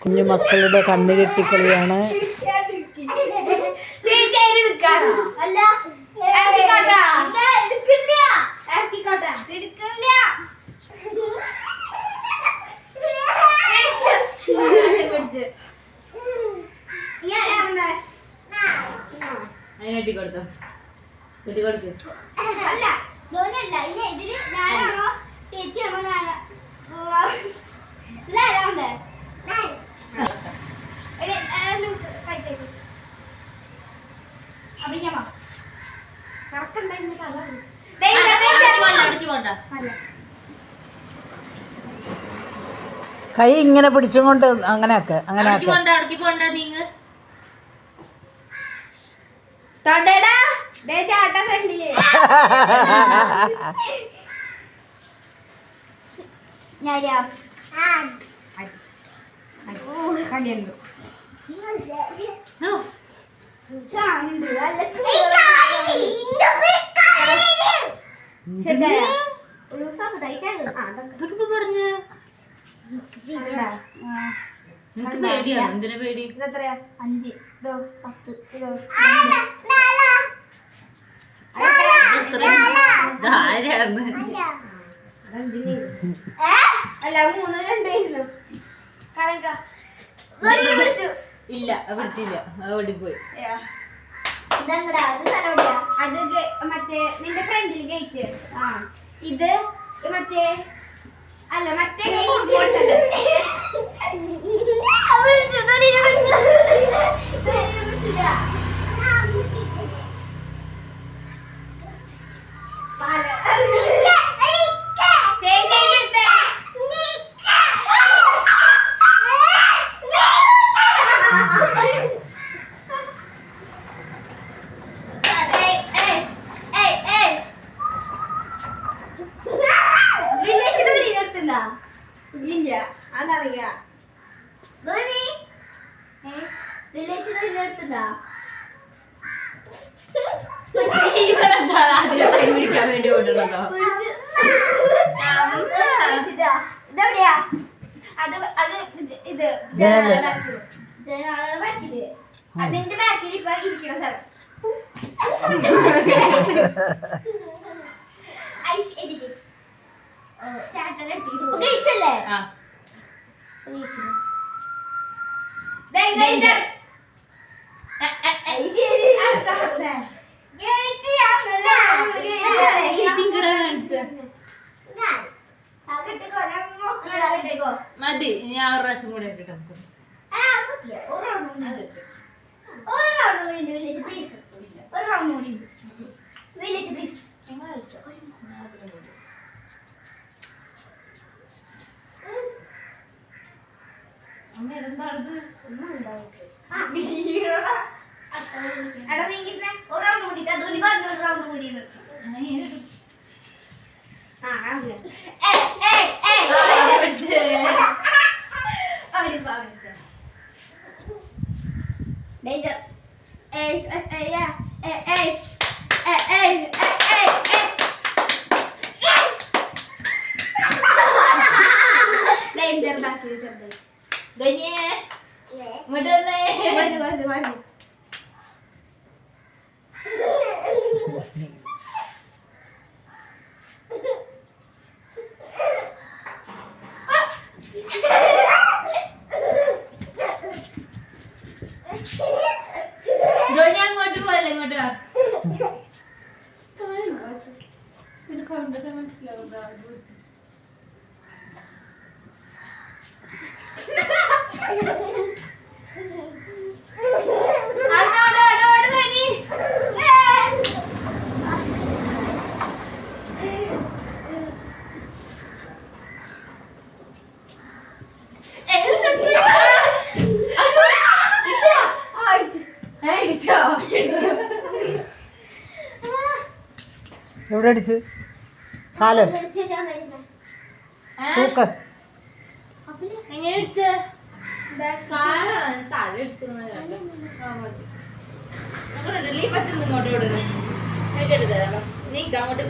കുഞ്ഞു മക്കളുടെ കണ്ണ് കെട്ടിക്കളിയാണ്. കൈ ഇങ്ങനെ പിടിച്ചും കൊണ്ട് അങ്ങനെയൊക്കെ അങ്ങനെയൊക്കെ ഇല്ല പറ്റില്ല ഓടിപ്പോയി. അത് മറ്റേ നിന്റെ ഫ്രണ്ടിൽ ഗേറ്റ്. ഇത് മറ്റേ അല്ല മറ്റേ ഇല്ല അതറിയാ വേണ്ടി ഓടുന്നുണ്ടോ? ഇതെവിടെയാ? അത് അത് ഇത് ജനാളുടെ ബാക്കില്. അതിന്റെ ബാക്കിൽ ഇപ്പൊ ഇരിക്കുന്ന സ്ഥലം. ഗേറ്റല്ലേ? മതി, ഞാൻ ഒരു പ്രാവശ്യം കൂടെ കിട്ടും. അങ്ങോട്ട് പോയല്ലേ ഇങ്ങോട്ട് മനസ്സിലാവുക. എവിടെ അടിച്ച് കാലം തൂക്ക എങ്ങനെ അടിച്ച തല എടുത്തു പറ്റുന്ന ഇങ്ങോട്ട് വിടണം നീ അങ്ങോട്ട്